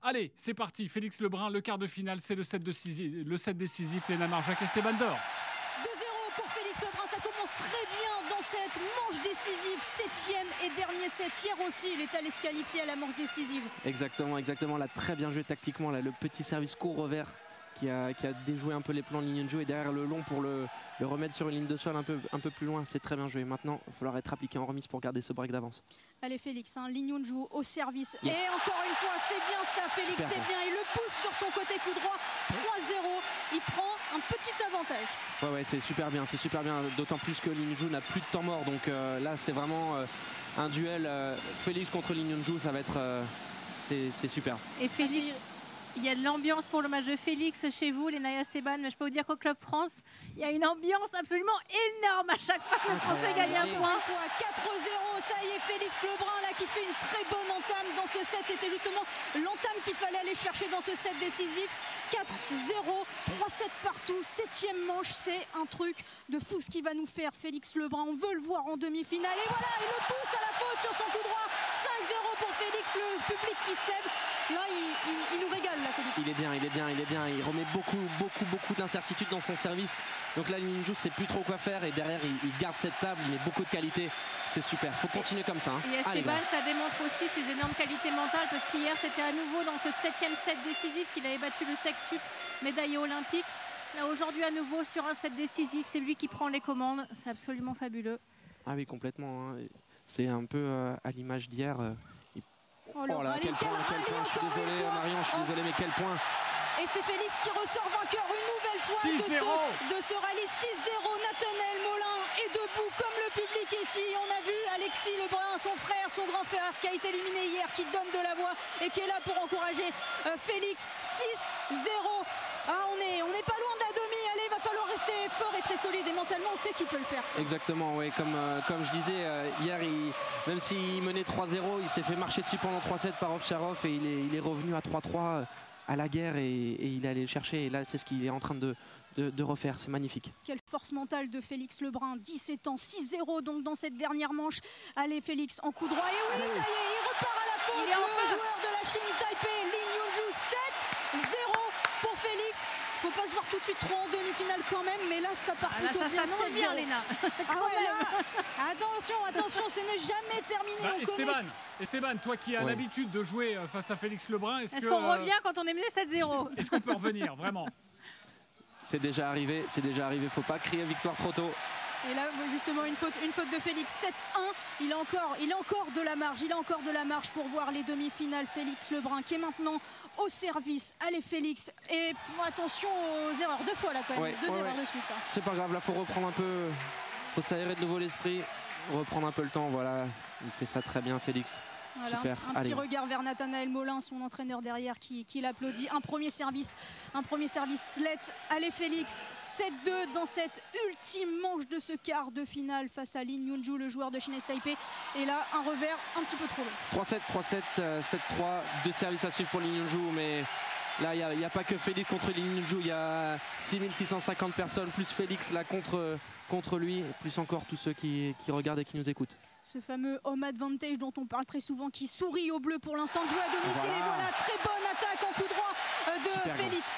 Allez, c'est parti. Félix Lebrun, le quart de finale, c'est le set décisif. Léna Marjac, Esteban Dor. 2-0 pour Félix Lebrun, ça commence très bien dans cette manche décisive, 7e et dernier set. Hier aussi, il est allé se qualifier à la manche décisive. Exactement, là, très bien joué tactiquement, là, le petit service court revers qui a déjoué un peu les plans de Lee Nyun-joo et derrière le long pour le remettre sur une ligne de sol un peu plus loin. C'est très bien joué. Maintenant, il va falloir être appliqué en remise pour garder ce break d'avance. Allez Félix, Lee Nyun-joo au service. Yes. Et encore une fois, c'est bien ça Félix, c'est bien. Il le pousse sur son côté coup droit, 3-0. Il prend un petit avantage. Ouais, c'est super bien, d'autant plus que Lee Nyun-joo n'a plus de temps mort. Donc là, c'est vraiment un duel Félix contre Lee Nyun-joo, ça va être... c'est super. Et Félix, il y a de l'ambiance pour le match de Félix chez vous, les Naya Esteban, mais je peux vous dire qu'au Club France, il y a une ambiance absolument énorme à chaque fois que le Français gagne un point. 4-0, ça y est, Félix Lebrun là qui fait une très bonne entame dans ce set. C'était justement l'entame qu'il fallait aller chercher dans ce set décisif. 4-0, 3-7 partout, 7e manche, c'est un truc de fou ce qu'il va nous faire Félix Lebrun. On veut le voir en demi-finale et voilà, il le pousse à la faute sur son coup droit. 5-0 pour Félix, le public qui se lève. Là, il nous régale, là, Félix. Il est bien. Il remet beaucoup d'incertitude dans son service. Donc là, Lee Nyun-joo, sait plus trop quoi faire. Et derrière, il garde cette table. Il met beaucoup de qualité. C'est super. Faut continuer comme ça. Et Esteban, ça démontre aussi ses énormes qualités mentales. Parce qu'hier, c'était à nouveau dans ce 7e set décisif qu'il avait battu le Sectup, médaillé olympique. Là, aujourd'hui, à nouveau, sur un set décisif, c'est lui qui prend les commandes. C'est absolument fabuleux. Ah oui, complètement. C'est un peu à l'image d'hier. Oh là, quel point, je suis désolé Marion, mais quel point. Et c'est Félix qui ressort vainqueur une nouvelle fois de ce rallye. 6-0, Nathanaël Molin est debout comme le public ici. On a vu Alexis Lebrun, son frère, son grand frère qui a été éliminé hier, qui donne de la voix et qui est là pour encourager Félix. 6-0. Ah, on n'est pas loin de la demi. Allez, il va falloir rester fort et très solide. Et mentalement, on sait qu'il peut le faire. Ça. Exactement, oui. Comme je disais, hier, même s'il menait 3-0, il s'est fait marcher dessus pendant 3-7 par Ovtcharov et il est revenu à 3-3 à la guerre et il est allé le chercher. Et là, c'est ce qu'il est en train de refaire. C'est magnifique. Quelle force mentale de Félix Lebrun. 17 ans, 6-0 donc dans cette dernière manche. Allez, Félix en coup droit. Et oui, ça y est, il repart à la faute. Le joueur de la Chine Taipei, Lee Nyun-joo, 7-0 pour Félix. Faut pas se voir tout de suite trop en demi-finale quand même, mais là ça part plutôt bien. 7-0. Léna. Ah ouais, là, attention, ce n'est jamais terminé. Esteban, toi qui as l'habitude de jouer face à Félix Lebrun, est-ce qu'on revient quand on est mené 7-0? Est-ce qu'on peut revenir vraiment? C'est déjà arrivé, faut pas crier victoire trop tôt. Et là, justement, une faute de Félix, 7-1. Il a encore de la marge, pour voir les demi-finales. Félix Lebrun qui est maintenant au service. Allez, Félix. Et attention aux erreurs. 2 fois là, quand même. Deux erreurs de suite. Hein. C'est pas grave, là, faut reprendre un peu. Faut s'aérer de nouveau l'esprit. Reprendre un peu le temps. Voilà, il fait ça très bien, Félix. Voilà, super. Un petit regard vers Nathanaël Molin, son entraîneur derrière qui l'applaudit. Un premier service let. Allez Félix, 7-2 dans cette ultime manche de ce quart de finale face à Lee Nyun-joo, le joueur de Chine Taipei. Et là, un revers un petit peu trop long. 3-7, 3-7, 7-3, 2 services à suivre pour Lee Nyun-joo, mais là, il n'y a pas que Félix contre Lee Nyun-joo, il y a 6650 personnes, plus Félix là contre lui, plus encore tous ceux qui regardent et qui nous écoutent. Ce fameux home advantage dont on parle très souvent, qui sourit au bleu pour l'instant de jouer à domicile. Et voilà, très bonne attaque en coup droit de super Félix.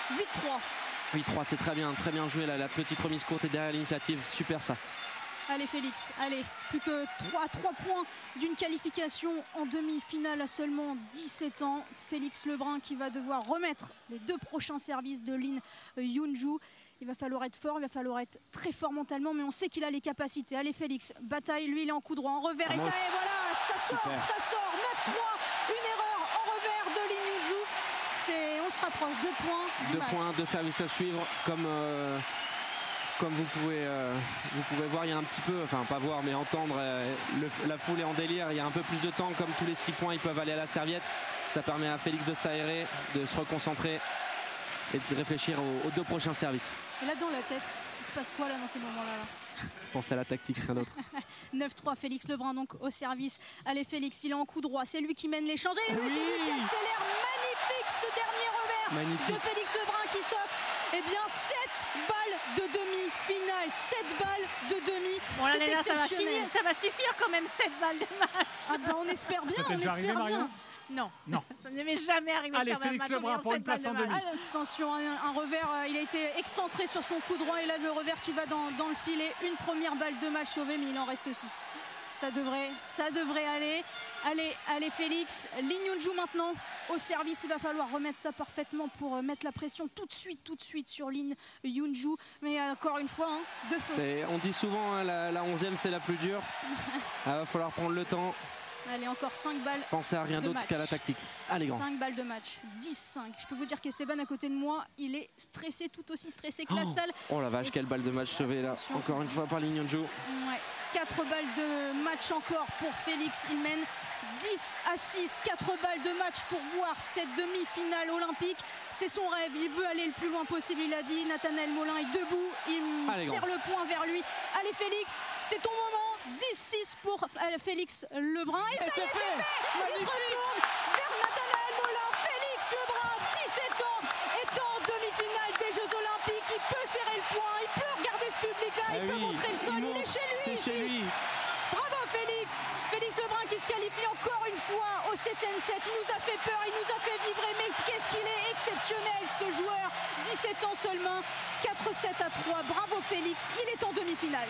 8-3. 8-3, c'est très bien joué là, la petite remise courte et derrière l'initiative, super ça. Allez Félix, allez, plus que 3 points d'une qualification en demi-finale à seulement 17 ans. Félix Lebrun qui va devoir remettre les 2 prochains services de Lee Nyun-joo. Il va falloir être fort, il va falloir être très fort mentalement, mais on sait qu'il a les capacités. Allez Félix, bataille, lui il est en coup droit, en revers, et voilà, ça sort, 9-3, une erreur en revers de Lee Nyun-joo. On se rapproche, 2 points. 2 points, 2 services à suivre, comme vous pouvez voir, il y a un petit peu, enfin pas voir mais entendre, la foule est en délire, il y a un peu plus de temps, comme tous les 6 points ils peuvent aller à la serviette. Ça permet à Félix de s'aérer, de se reconcentrer et de réfléchir aux 2 prochains services. Et là dans la tête, il se passe quoi là dans ces moments-là? Pensez à la tactique, rien d'autre. 9-3, Félix Lebrun donc au service. Allez Félix, il est en coup droit, c'est lui qui mène l'échange. Et lui, c'est lui qui accélère. Magnifique ce dernier revers de Félix Lebrun qui s'offre. Eh bien 7 balles de demi-finale, 7 balles de demi. Bon, là, c'est exceptionnel. Ça va suffire quand même, 7 balles de match. Ah ben on espère bien, Ça t'est déjà arrivé, Marion ? Non, Non. ça ne m'est jamais arrivé. Allez, de perdre un Félix match en Lebrun ayant pour une 7 place balles en de demi. match. Attention, un revers, il a été excentré sur son coup droit et là le revers qui va dans le filet. Une première balle de match sauvée, mais il en reste 6. Ça devrait aller. Allez Félix. Lee Nyunju maintenant au service. Il va falloir remettre ça parfaitement pour mettre la pression tout de suite sur Lee Nyunju. Mais encore une fois, deux fautes. On dit souvent hein, la 11e c'est la plus dure. Il va falloir prendre le temps. Allez, encore 5 balles. Pensez à rien d'autre qu'à la tactique. Allez, grand. 5 balles de match, 10-5. Je peux vous dire qu'Esteban à côté de moi, il est stressé, tout aussi stressé que la salle. Oh la vache, quelle balle de match sauvée là. Attention. Encore une fois par Lee Nyunju. Ouais. 4 balles de match encore pour Félix. Il mène 10-6. 4 balles de match pour voir cette demi-finale olympique. C'est son rêve. Il veut aller le plus loin possible. Il a dit. Nathanaël Molin est debout. Il serre le poing vers lui. Allez Félix, c'est ton moment. 10-6 pour Félix Lebrun. Et ça y est, c'est fait. Il se retourne vers Nathanaël Molin. Félix Lebrun, 17 ans, est en demi-finale des Jeux Olympiques. Il peut serrer le poing. Il peut regarder ce public-là. Il peut montrer le sol. Il est chez lui. C'est chez lui. Bravo Félix. Félix Lebrun qui se qualifie encore une fois au 7e set. Il nous a fait peur, il nous a fait vibrer, mais qu'est-ce qu'il est exceptionnel ce joueur. 17 ans seulement, 4-7 à 3. Bravo Félix, il est en demi-finale.